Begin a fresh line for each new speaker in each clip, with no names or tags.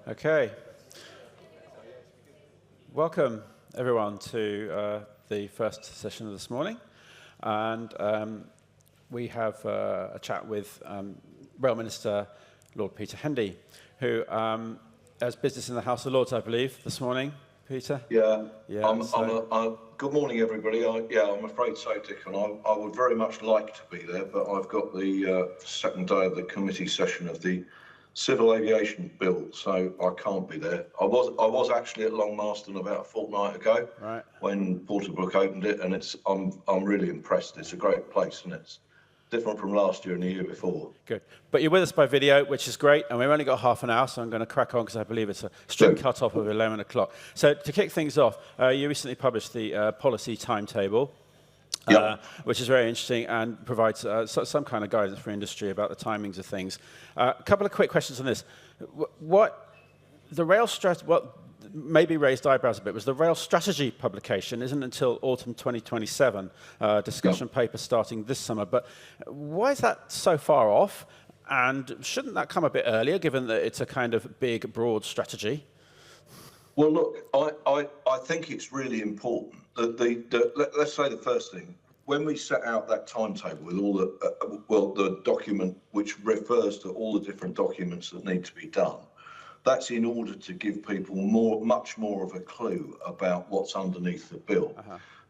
Okay. Welcome, everyone, to the first session of this morning. And we have a chat with Rail Minister Lord Peter Hendy, who has business in the House of Lords, I believe, this morning. Peter?
Yeah.
Yeah.
Good morning, everybody. I'm afraid so, Dickon. I would very much like to be there, but I've got the second day of the committee session of the Civil Aviation Bill, so I can't be there. I was actually at Long Marston about a fortnight ago,
Right.
when Porterbrook opened it, and I'm really impressed. It's a great place, and it's different from last year and the year before.
Good. But you're with us by video, which is great, and we've only got half an hour, so I'm going to crack on because I believe it's a strict cut-off of 11 o'clock. So to kick things off, you recently published the policy timetable, which is very interesting and provides some kind of guidance for industry about the timings of things. A couple of quick questions on this. What maybe raised eyebrows a bit was the rail strategy publication isn't until autumn 2027, discussion paper starting this summer. But why is that so far off? And shouldn't that come a bit earlier, given that it's a kind of big, broad strategy?
Well, look, I think it's really important that let's say the first thing, when we set out that timetable with all the document which refers to all the different documents that need to be done, that's in order to give people much more of a clue about what's underneath the bill.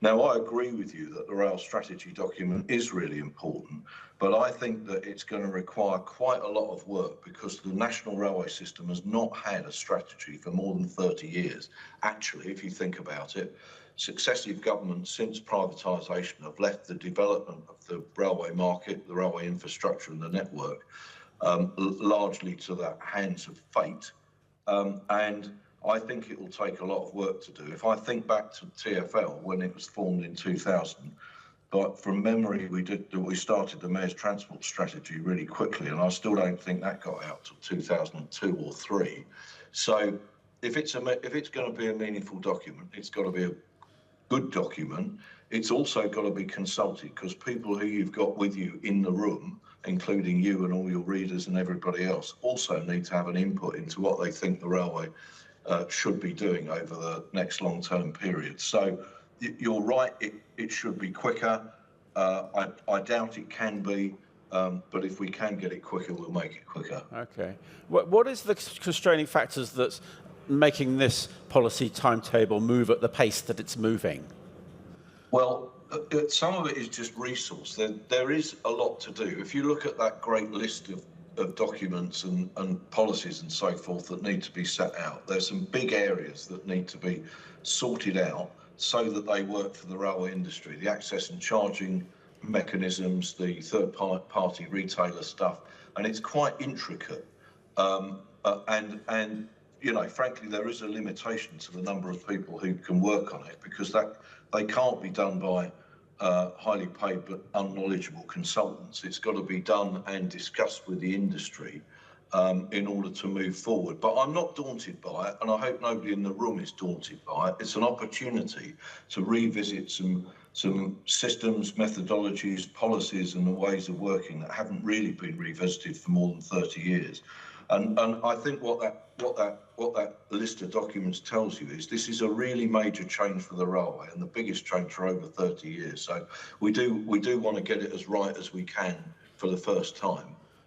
Now, I agree with you that the rail strategy document is really important, but I think that it's going to require quite a lot of work because the national railway system has not had a strategy for more than 30 years. Actually, if you think about it, successive governments since privatisation have left the development of the railway market, the railway infrastructure and the network largely to the hands of fate. And I think it will take a lot of work to do. If I think back to TfL when it was formed in 2000, but from memory we started the Mayor's Transport Strategy really quickly, and I still don't think that got out till 2002 or 3. So if it's going to be a meaningful document, it's got to be a good document. It's also got to be consulted because people who you've got with you in the room, including you and all your readers and everybody else, also need to have an input into what they think the railway should be doing over the next long-term period. So you're right, it should be quicker. I doubt it can be, but if we can get it quicker, we'll make it quicker.
Okay. What is the constraining factors that's making this policy timetable move at the pace that it's moving?
Well, some of it is just resource. There is a lot to do. If you look at that great list of documents and policies and so forth that need to be set out, there's some big areas that need to be sorted out so that they work for the railway industry. The access and charging mechanisms, the third-party retailer stuff, and it's quite intricate. And you know, frankly, there is a limitation to the number of people who can work on it because they can't be done by highly paid but unknowledgeable consultants. It's got to be done and discussed with the industry in order to move forward. But I'm not daunted by it, and I hope nobody in the room is daunted by it. It's an opportunity to revisit some systems, methodologies, policies, and the ways of working that haven't really been revisited for more than 30 years. And I think what that list of documents tells you is this is a really major change for the railway and the biggest change for over 30 years. So we do want to get it as right as we can for the first time.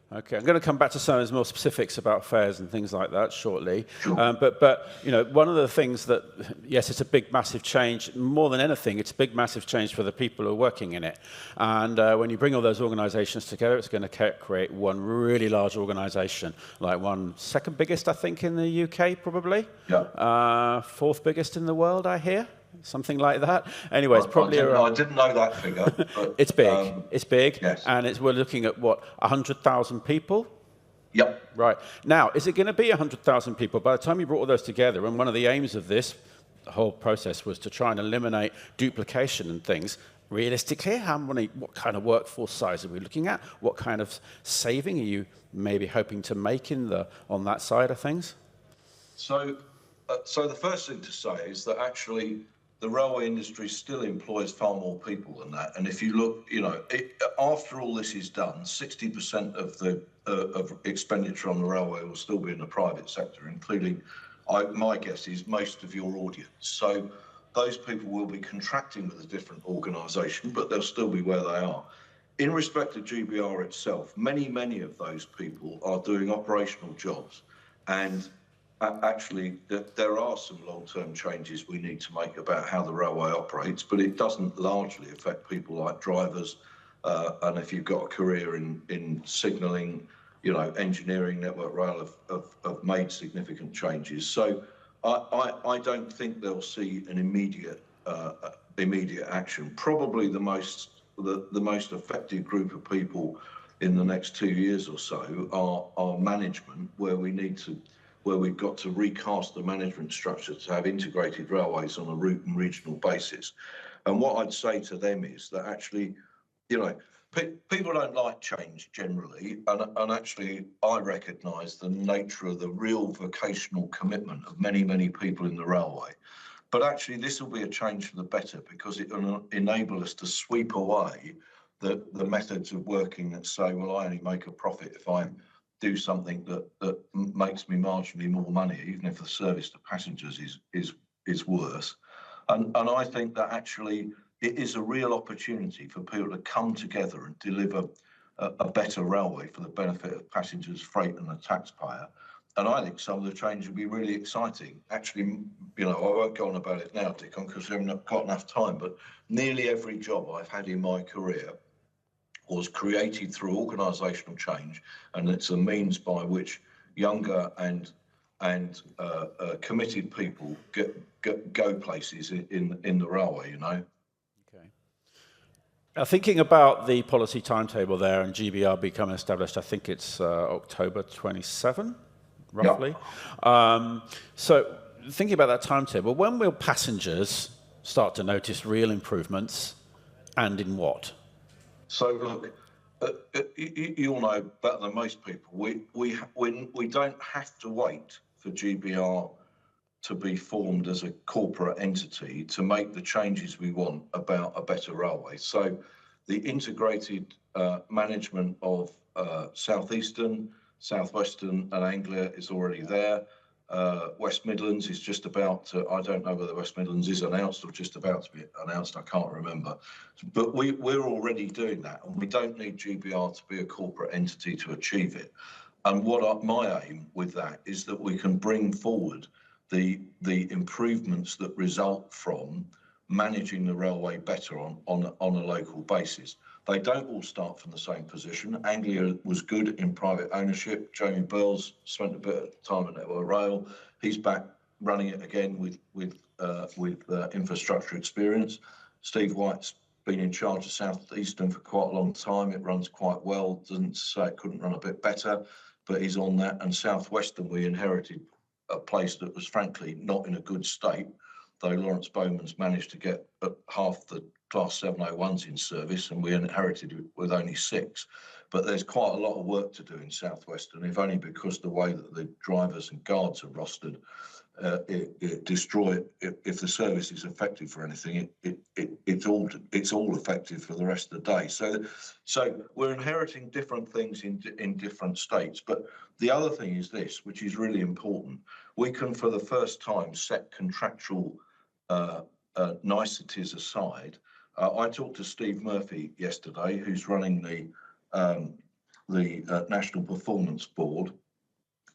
Okay, I'm going to come back to some of the more specifics about fares and things like that shortly.
Sure.
But you know, one of the things that, yes, it's a big, massive change. More than anything, it's a big, massive change for the people who are working in it. And when you bring all those organisations together, it's going to create one really large organisation, like one second biggest, I think, in the UK, probably.
Yeah.
Fourth biggest in the world, I hear. Something like that. Anyway, it's probably
I didn't know that figure. But,
it's big. It's big.
Yes.
And we're looking at, what, 100,000 people?
Yep.
Right. Now, is it going to be 100,000 people? By the time you brought all those together, and one of the aims of this, the whole process, was to try and eliminate duplication and things. Realistically, what kind of workforce size are we looking at? What kind of saving are you maybe hoping to make on that side of things?
So the first thing to say is that actually the railway industry still employs far more people than that. And if you look, after all this is done, 60% of the of expenditure on the railway will still be in the private sector, including, my guess is, most of your audience. So those people will be contracting with a different organisation, but they'll still be where they are. In respect to GBR itself, many of those people are doing operational jobs, and actually there are some long-term changes we need to make about how the railway operates, but it doesn't largely affect people like drivers, and if you've got a career in signalling, engineering, Network Rail have made significant changes. So I don't think they'll see an immediate action. Probably the most affected group of people in the next 2 years or so are management, where we've got to recast the management structure to have integrated railways on a route and regional basis. And what I'd say to them is that actually, people don't like change generally, and actually I recognise the nature of the real vocational commitment of many people in the railway. But actually this will be a change for the better, because it will enable us to sweep away the methods of working that say, well, I only make a profit if I do something that makes me marginally more money, even if the service to passengers is worse. And I think that actually it is a real opportunity for people to come together and deliver a better railway for the benefit of passengers, freight and the taxpayer. And I think some of the change will be really exciting. Actually, I won't go on about it now, Dickon, because we've not got enough time, but nearly every job I've had in my career was created through organisational change, and it's a means by which younger and committed people go places in the railway,
Okay. Now, thinking about the policy timetable there and GBR becoming established, I think it's October 27, roughly.
Yeah.
So thinking about that timetable, when will passengers start to notice real improvements, and in what?
So look, you all know better than most people, we don't have to wait for GBR to be formed as a corporate entity to make the changes we want about a better railway. So the integrated management of Southeastern, Southwestern and Anglia is already there. West Midlands is just about to, I don't know whether West Midlands is announced or just about to be announced, I can't remember. But we're already doing that, and we don't need GBR to be a corporate entity to achieve it. And my aim with that is that we can bring forward the improvements that result from managing the railway better on a local basis. They don't all start from the same position. Anglia was good in private ownership. Jamie Burles spent a bit of time at Network Rail. He's back running it again with infrastructure experience. Steve White's been in charge of South Eastern for quite a long time. It runs quite well. Doesn't say it couldn't run a bit better, but he's on that. And Southwestern, we inherited a place that was frankly not in a good state, though Lawrence Bowman's managed to get half the Class 701s in service, and we inherited it with only 6. But there's quite a lot of work to do in Southwestern, if only because the way that the drivers and guards are rostered, it destroy it. If the service is effective for anything, it's all effective for the rest of the day. So we're inheriting different things in different states. But the other thing is this, which is really important: we can, for the first time, set contractual niceties aside. I talked to Steve Murphy yesterday, who's running the National Performance Board.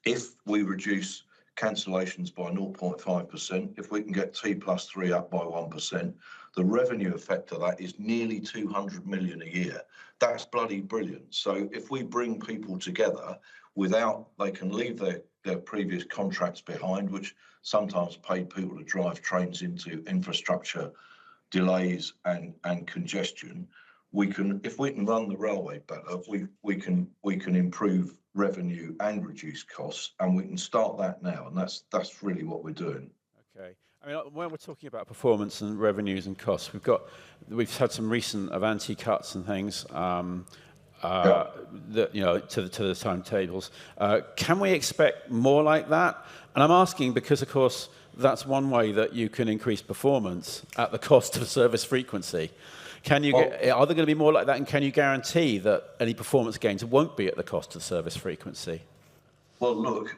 If we reduce cancellations by 0.5%, if we can get T+3 up by 1%, the revenue effect of that is nearly 200 million a year. That's bloody brilliant. So if we bring people together they can leave their previous contracts behind, which sometimes paid people to drive trains into infrastructure delays and congestion. If we can run the railway better, we can improve revenue and reduce costs, and we can start that now, and that's really what we're doing.
Okay. I mean, when we're talking about performance and revenues and costs, we've had some recent Avanti cuts and things. To the timetables. Can we expect more like that? And I'm asking because, of course, that's one way that you can increase performance at the cost of service frequency. Can you are there going to be more like that, and can you guarantee that any performance gains won't be at the cost of service frequency?
Well, look,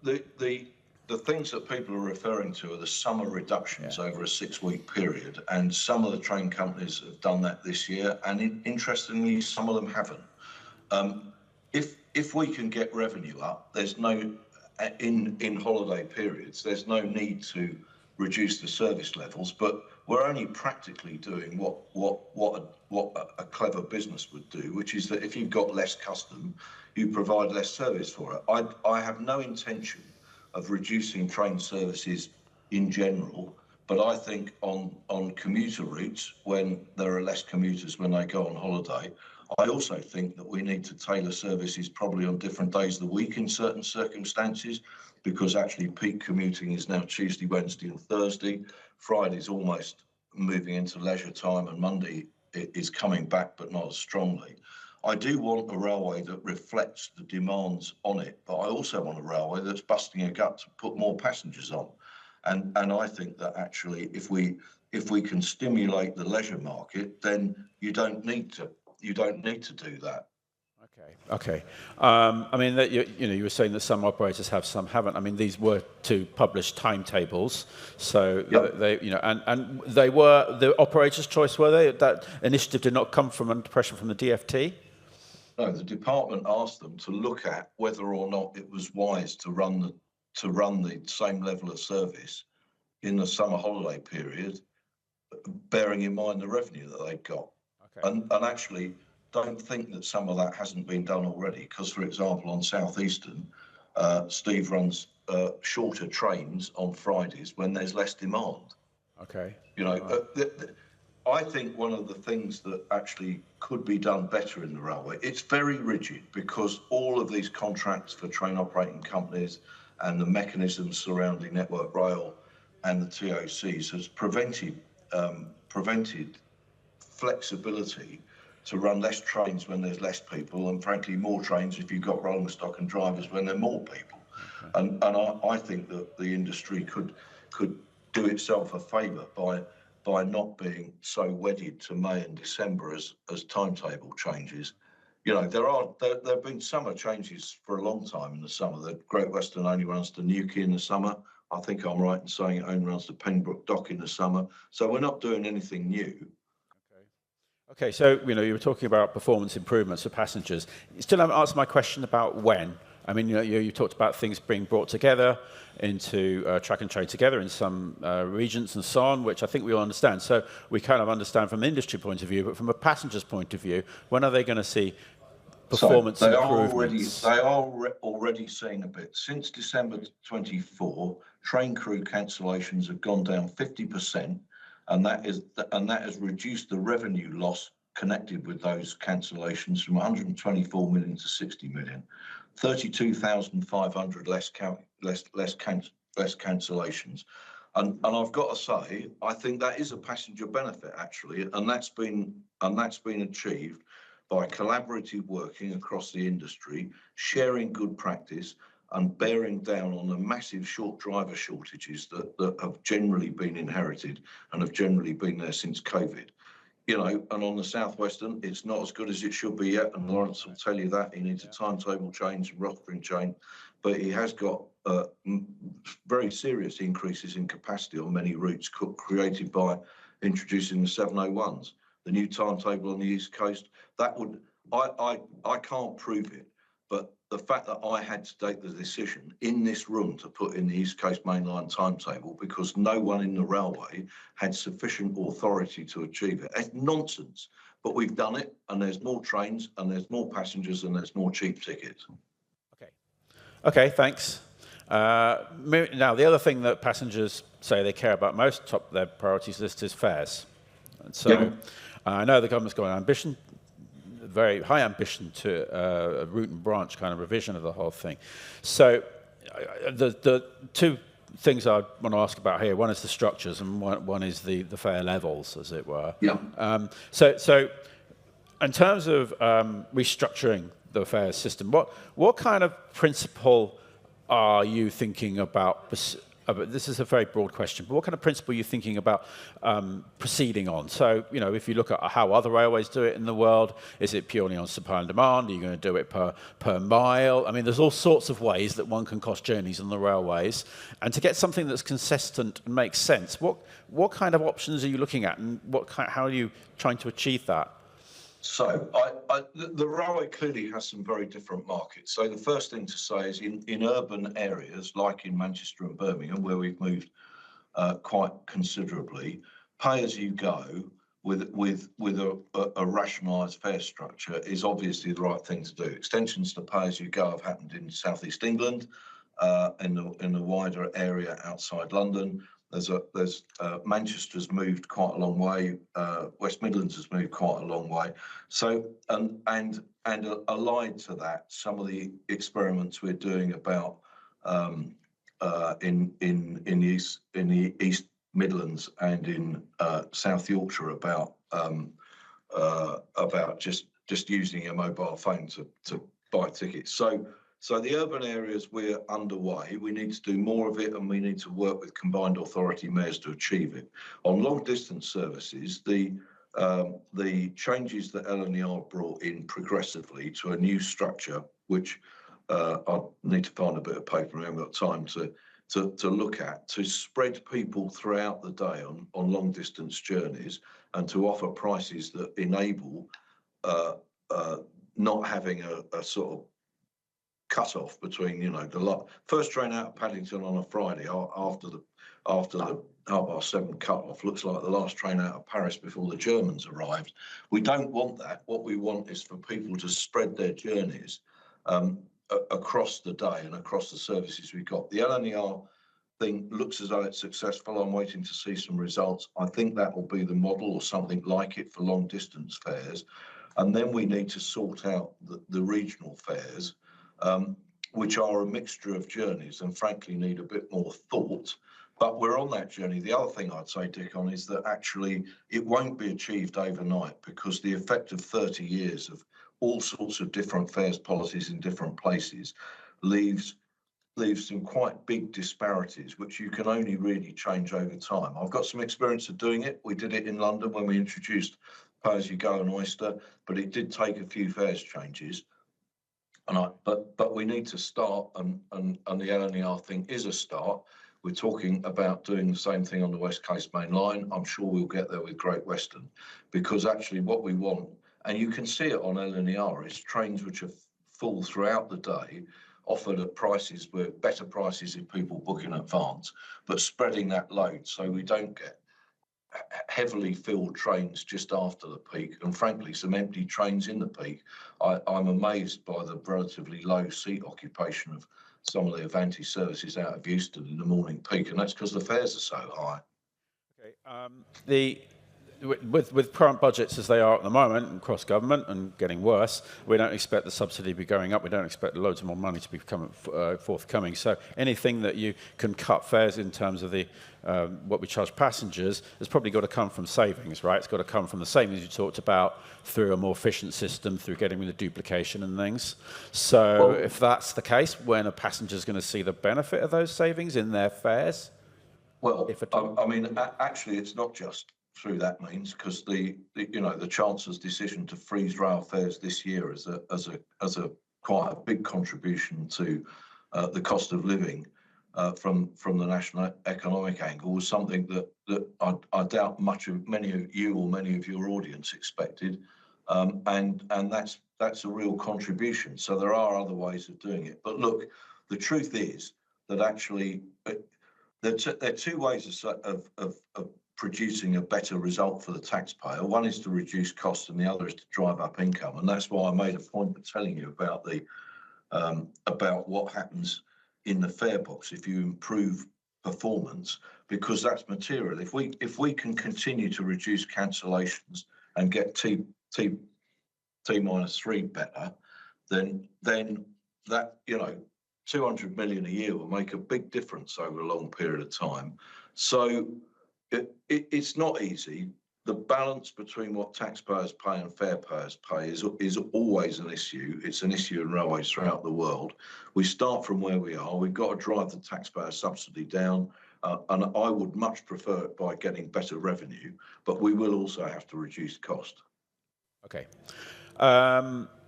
the things that people are referring to are the summer reductions over a 6-week period, and some of the train companies have done that this year, and interestingly, some of them haven't. If we can get revenue up, there's no in holiday periods, there's no need to reduce the service levels, but we're only practically doing what a clever business would do, which is that if you've got less custom, you provide less service for it. I have no intention of reducing train services in general, but I think on commuter routes, when there are less commuters when they go on holiday, I also think that we need to tailor services probably on different days of the week in certain circumstances, because actually peak commuting is now Tuesday, Wednesday and Thursday. Friday's almost moving into leisure time, and Monday is coming back, but not as strongly. I do want a railway that reflects the demands on it, but I also want a railway that's busting a gut to put more passengers on. And I think that actually, if we can stimulate the leisure market, then you don't need to do that.
Okay. I mean, that you were saying that some operators have, some haven't. I mean, these were two published timetables, so they, and they were the operators' choice, were they? That initiative did not come from under pressure from the DFT.
No, the department asked them to look at whether or not it was wise to run the same level of service in the summer holiday period, bearing in mind the revenue that they've got. Okay. And actually, don't think that some of that hasn't been done already, because, for example, on Southeastern, Steve runs shorter trains on Fridays when there's less demand.
Okay.
I think one of the things that actually could be done better in the railway, it's very rigid, because all of these contracts for train operating companies and the mechanisms surrounding Network Rail and the TOCs has prevented flexibility to run less trains when there's less people, and frankly more trains if you've got rolling stock and drivers when there are more people. Okay. And I think that the industry could do itself a favour by not being so wedded to May and December as timetable changes. There have been summer changes for a long time in the summer. The Great Western only runs to Newquay in the summer. I think I'm right in saying it only runs to Pembroke Dock in the summer. So we're not doing anything new.
Okay, so you were talking about performance improvements for passengers. You still haven't answered my question about when. I mean, you talked about things being brought together into track and train together in some regions and so on, which I think we all understand. So we kind of understand from an industry point of view, but from a passenger's point of view, when are they going to see performance improvements?
They are already seeing a bit. Since December 24, train crew cancellations have gone down 50%. And that has reduced the revenue loss connected with those cancellations from 124 million to 60 million, 32,500 less cancellations. And I've got to say, I think that is a passenger benefit actually, and that's been achieved by collaborative working across the industry, sharing good practice, and bearing down on the massive driver shortages that have generally been inherited and have generally been there since COVID. And on the Southwestern, it's not as good as it should be yet, and Lawrence will tell you that. He needs a timetable change, rostering change, but he has got very serious increases in capacity on many routes created by introducing the 701s. The new timetable on the East Coast, I can't prove it, but the fact that I had to take the decision in this room to put in the East Coast Mainline timetable because no one in the railway had sufficient authority to achieve it. It's nonsense, but we've done it, and there's more trains, and there's more passengers, and there's more cheap tickets.
Okay, thanks. Now, the other thing that passengers say they care about most, top of their priorities list, is fares. And so I know the government's got an ambition, very high ambition to a root and branch kind of revision of the whole thing. So the two things I want to ask about here, one is the structures and one is the fare levels, as it were.
Yeah.
So in terms of restructuring the fare system, what kind of principle are you thinking about but this is a very broad question, but what kind of principle are you thinking about proceeding on? So, you know, if you look at how other railways do it in the world, is it purely on supply and demand? Are you going to do it per mile? I mean, there's all sorts of ways that one can cost journeys on the railways. And to get something that's consistent and makes sense, what kind of options are you looking at, and how are you trying to achieve that?
So the railway clearly has some very different markets. So the first thing to say is in urban areas like in Manchester and Birmingham, where we've moved quite considerably, pay as you go with a rationalised fare structure is obviously the right thing to do. Extensions to pay as you go have happened in South East England, in the wider area outside London. There's Manchester's moved quite a long way. West Midlands has moved quite a long way. So and allied to that, some of the experiments we're doing about in the East Midlands and in South Yorkshire about just using a mobile phone to buy tickets. So the urban areas we're underway, we need to do more of it, and we need to work with combined authority mayors to achieve it. On long distance services, the changes that LNER brought in progressively to a new structure, which I need to find a bit of paper, I haven't got time to look at, to spread people throughout the day on long distance journeys and to offer prices that enable not having a sort of cut off between, you know, the first train out of Paddington on a Friday after the 7:30 cut off looks like the last train out of Paris before the Germans arrived. We don't want that. What we want is for people to spread their journeys across the day and across the services we've got. The LNER thing looks as though it's successful. I'm waiting to see some results. I think that will be the model or something like it for long distance fares. And then we need to sort out the regional fares, which are a mixture of journeys and frankly need a bit more thought. But we're on that journey. The other thing I'd say, Dickon, is that actually it won't be achieved overnight, because the effect of 30 years of all sorts of different fares policies in different places leaves some quite big disparities, which you can only really change over time. I've got some experience of doing it. We did it in London when we introduced pay as you go and Oyster, but it did take a few fares changes. But we need to start, and the LNER thing is a start. We're talking about doing the same thing on the West Coast Main Line. I'm sure we'll get there with Great Western, because actually what we want, and you can see it on LNER, is trains which are full throughout the day, offered at prices where better prices if people book in advance, but spreading that load so we don't get heavily filled trains just after the peak, and frankly some empty trains in the peak. I'm amazed by the relatively low seat occupation of some of the Avanti services out of Euston in the morning peak, and that's because the fares are so high.
Okay, with current budgets as they are at the moment, across government and getting worse, we don't expect the subsidy to be going up. We don't expect loads more money to be forthcoming. So anything that you can cut fares in terms of the what we charge passengers has probably got to come from savings, right? It's got to come from the savings you talked about, through a more efficient system, through getting rid of duplication and things. So if that's the case, when are passengers going to see the benefit of those savings in their fares?
Well, I mean, actually, it's not just through that means, because the Chancellor's decision to freeze rail fares this year as a quite a big contribution to the cost of living from the national economic angle was something that I doubt many of you or many of your audience expected, and that's a real contribution. So there are other ways of doing it. But look, the truth is that actually there are two ways of producing a better result for the taxpayer. One is to reduce costs, and the other is to drive up income. And that's why I made a point of telling you about what happens in the fare box if you improve performance, because that's material. If we can continue to reduce cancellations and get T minus 3 better, then that 200 million a year will make a big difference over a long period of time. So it's not easy. The balance between what taxpayers pay and fare payers pay is always an issue. It's an issue in railways throughout the world. We start from where we are. We've got to drive the taxpayer subsidy down. And I would much prefer it by getting better revenue, but we will also have to reduce cost.
Okay.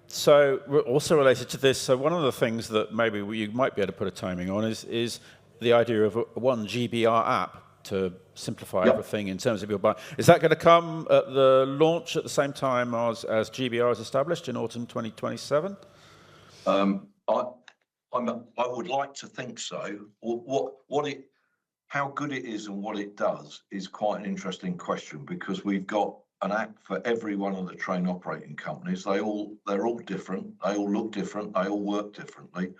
So also related to this, so one of the things that maybe you might be able to put a timing on is the idea of one GBR app to simplify
Yep.
everything in terms of your buying. Is that going to come at the launch at the same time as GBR is established in autumn 2027?
I would like to think so. How good it is and what it does is quite an interesting question, because we've got an app for every one of the train operating companies. They're all different. They all look different. They all work differently.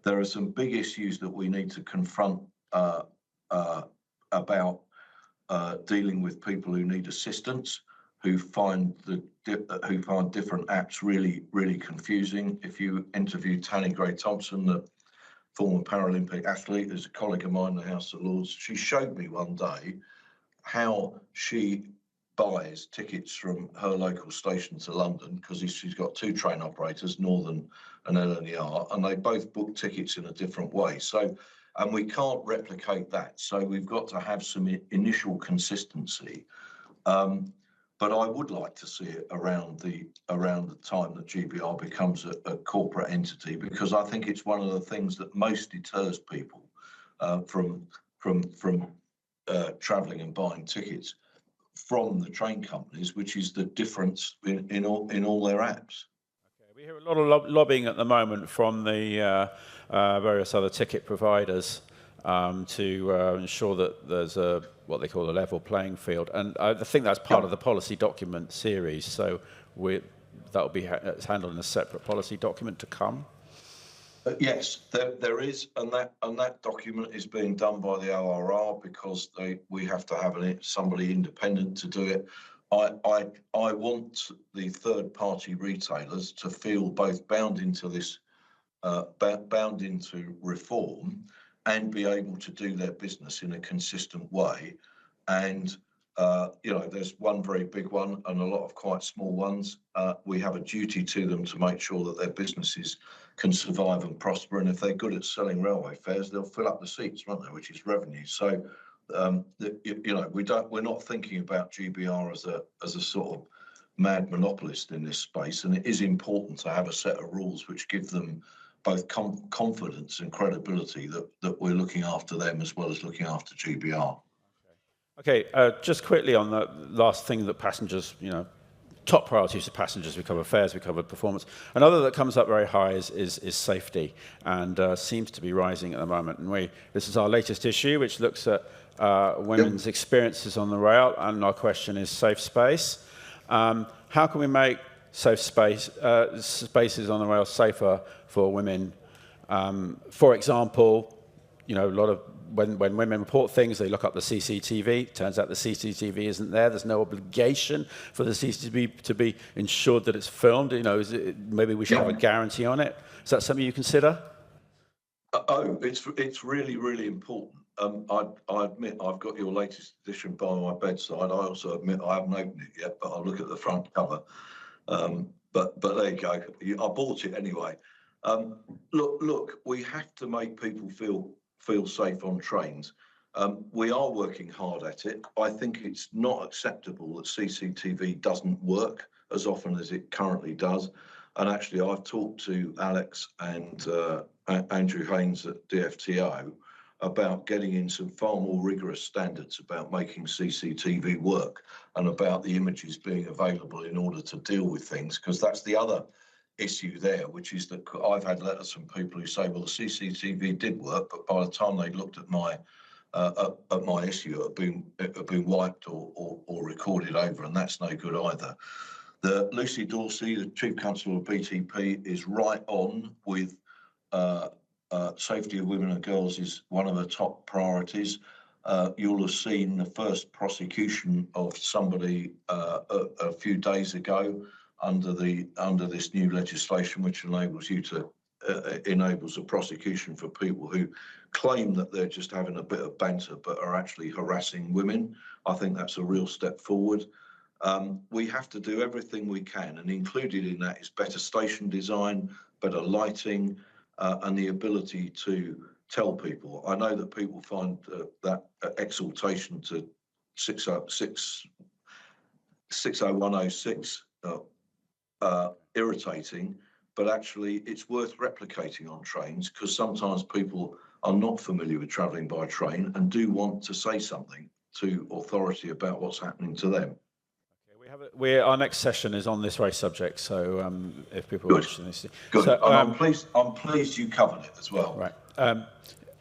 There are some big issues that we need to confront about dealing with people who need assistance, who find different apps really confusing. If you interview Tanni Gray-Thompson, the former Paralympic athlete, who's a colleague of mine in the House of Lords, she showed me one day how she buys tickets from her local station to London, because she's got two train operators, Northern and LNER, and they both book tickets in a different way. So, and we can't replicate that. So we've got to have some initial consistency. But I would like to see it around the time that GBR becomes a corporate entity, because I think it's one of the things that most deters people from travelling and buying tickets from the train companies, which is the difference in all their apps.
Okay. We hear a lot of lobbying at the moment from the various other ticket providers to ensure that there's what they call a level playing field, and I think that's part of the policy document series. So that'll be handled in a separate policy document to come.
Yes, there is, and that document is being done by the ORR, because we have to have somebody independent to do it. I want the third-party retailers to feel both bound into this, bound into reform, and be able to do their business in a consistent way. And there's one very big one and a lot of quite small ones. We have a duty to them to make sure that their businesses can survive and prosper. And if they're good at selling railway fares, they'll fill up the seats, won't they? Which is revenue. So, we're not thinking about GBR as a sort of mad monopolist in this space. And it is important to have a set of rules which give them both confidence and credibility that we're looking after them as well as looking after GBR.
Okay, just quickly on the last thing that passengers, top priorities for passengers. We covered fares, we covered performance. Another that comes up very high is safety, and seems to be rising at the moment. And this is our latest issue, which looks at women's experiences on the rail, and our question is safe space. How can we make safe spaces on the rail safer for women? For example, a lot of when women report things, they look up the CCTV. Turns out the CCTV isn't there. There's no obligation for the CCTV to be ensured that it's filmed. Maybe we should have a guarantee on it. Is that something you consider?
It's really important. I admit I've got your latest edition by my bedside. I also admit I haven't opened it yet, but I'll look at the front cover. But there you go. I bought it anyway. Look, we have to make people feel safe on trains. We are working hard at it. I think it's not acceptable that CCTV doesn't work as often as it currently does. And actually, I've talked to Alex and Andrew Haynes at DFTO about getting in some far more rigorous standards about making CCTV work, and about the images being available in order to deal with things, because that's the other issue there, which is that I've had letters from people who say, well, the CCTV did work, but by the time they looked at my issue, it had been wiped or recorded over, and that's no good either. Lucy Dorsey, the Chief Constable of BTP, is right on with safety of women and girls is one of her top priorities. You'll have seen the first prosecution of somebody a few days ago under this new legislation, which enables a prosecution for people who claim that they're just having a bit of banter but are actually harassing women. I think that's a real step forward. We have to do everything we can, and included in that is better station design, better lighting, and the ability to tell people. I know that people find that exaltation to 60106 irritating, but actually it's worth replicating on trains, because sometimes people are not familiar with travelling by train and do want to say something to authority about what's happening to them.
Our next session is on this very subject, so if people are watching this,
good.
So,
and I'm pleased you covered it as well.
Right.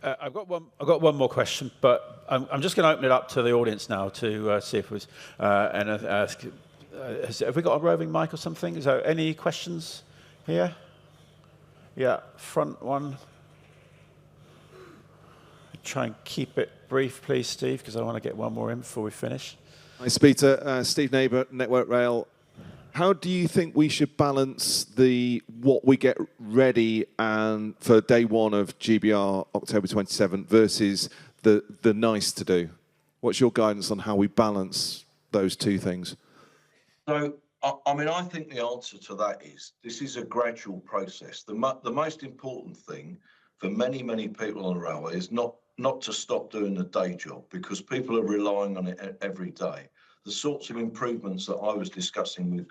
I've got one more question, but I'm just going to open it up to the audience now to see if there's have we got a roving mic or something? Is there any questions here? Yeah, front one. Try and keep it brief, please, Steve, because I want to get one more in before we finish.
Hi, Peter. Steve Neighbour, Network Rail. How do you think we should balance what we get ready and for day one of GBR October 27 versus the nice to do? What's your guidance on how we balance those two things?
So, I mean, I think the answer to that is this is a gradual process. The most important thing for many, many people on the railway is not to stop doing the day job, because people are relying on it every day. The sorts of improvements that I was discussing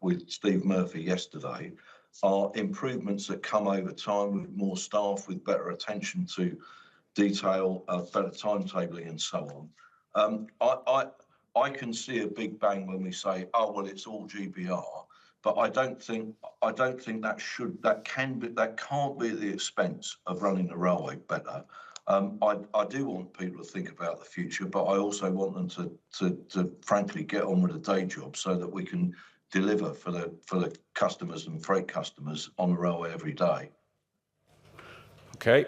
with Steve Murphy yesterday are improvements that come over time with more staff, with better attention to detail, better timetabling and so on. I can see a big bang when we say, oh, well, it's all GBR. But I don't think that can't be at the expense of running the railway better. I do want people to think about the future, but I also want them to frankly get on with the day job so that we can deliver for the customers and freight customers on the railway every day.
Okay.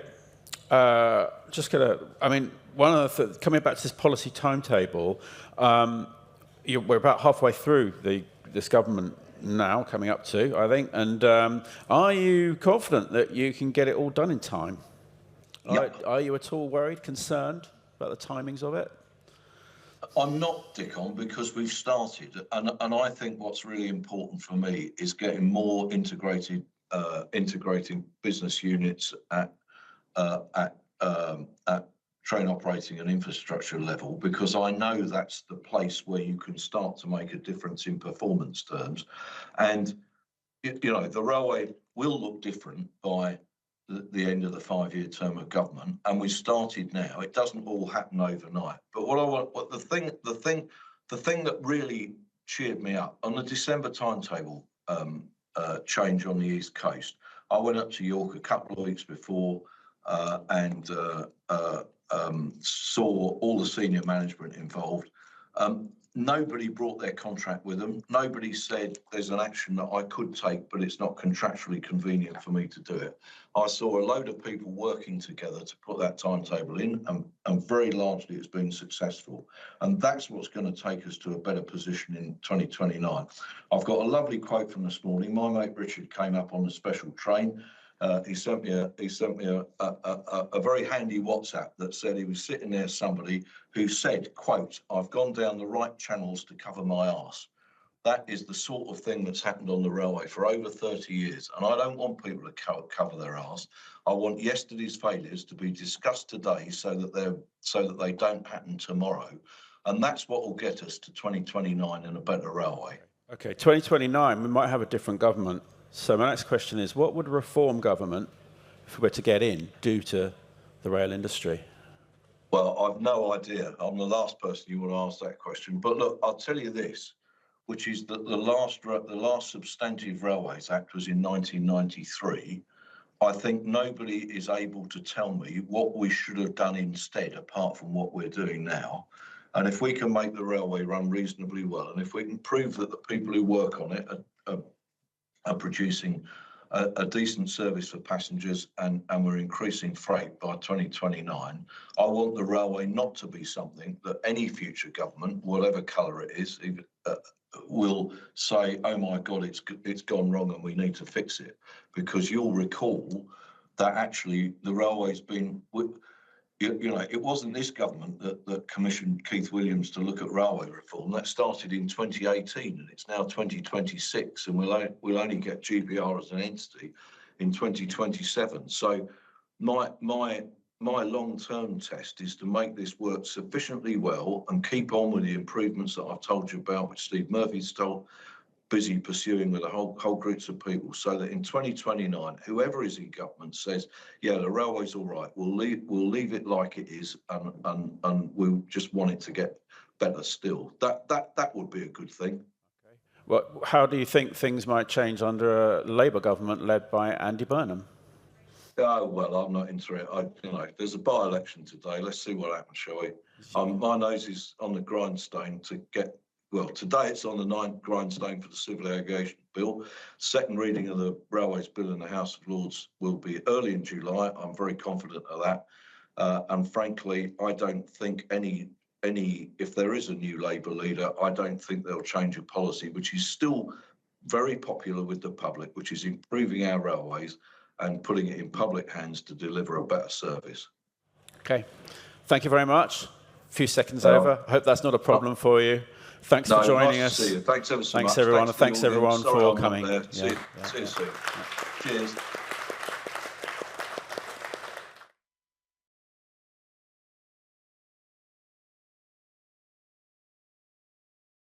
One of the coming back to this policy timetable, we're about halfway through this government now, coming up to, I think. And are you confident that you can get it all done in time?
Yep.
Are you at all worried, concerned about the timings of it?
I'm not, Dickon, because we've started, and I think what's really important for me is getting more integrating business units at train operating and infrastructure level, because I know that's the place where you can start to make a difference in performance terms. And the railway will look different by the end of the 5-year term of government, and we started now. It doesn't all happen overnight. But the thing that really cheered me up on the December timetable change on the East Coast, I went up to York a couple of weeks before and saw all the senior management involved. Nobody brought their contract with them. Nobody said there's an action that I could take, but it's not contractually convenient for me to do it. I saw a load of people working together to put that timetable in, and very largely it's been successful. And that's what's going to take us to a better position in 2029. I've got a lovely quote from this morning. My mate Richard came up on the special train. He sent me a very handy WhatsApp that said he was sitting there, somebody who said, quote, "I've gone down the right channels to cover my arse." That is the sort of thing that's happened on the railway for over 30 years. And I don't want people to cover their arse. I want yesterday's failures to be discussed today so that they don't happen tomorrow. And that's what will get us to 2029 in a better railway.
Okay, 2029, we might have a different government. So my next question is, what would a reform government, if we were to get in, do to the rail industry?
Well, I've no idea. I'm the last person you want to ask that question. But look, I'll tell you this, which is that the last substantive Railways Act was in 1993. I think nobody is able to tell me what we should have done instead, apart from what we're doing now. And if we can make the railway run reasonably well, and if we can prove that the people who work on it are producing a decent service for passengers and we're increasing freight by 2029, I want the railway not to be something that any future government, whatever colour it is, will say, oh my God, it's gone wrong and we need to fix it. Because you'll recall that actually the railway's been... it wasn't this government that commissioned Keith Williams to look at railway reform. That started in 2018 and it's now 2026, and we'll only get GBR as an entity in 2027. So my my long-term test is to make this work sufficiently well and keep on with the improvements that I've told you about, which Steve Murphy's busy pursuing with a whole groups of people, so that in 2029, whoever is in government says, yeah, the railway's all right, we'll leave it like it is, and we'll just want it to get better still. That would be a good thing.
Okay. Well, how do you think things might change under a Labour government led by Andy Burnham?
Oh, well, I'm not into it. There's a by-election today. Let's see what happens, shall we? My nose is on the grindstone to get. Well, today it's on the grindstone for the Civil Aviation Bill. Second reading of the Railways Bill in the House of Lords will be early in July. I'm very confident of that. And frankly, I don't think if there is a new Labour leader, I don't think they'll change a policy which is still very popular with the public, which is improving our railways and putting it in public hands to deliver a better service.
Okay. Thank you very much. A few seconds over. I hope that's not a problem for you. Thanks for joining us.
See you. Thanks ever so much.
Thanks everyone for coming.
See you soon. Cheers.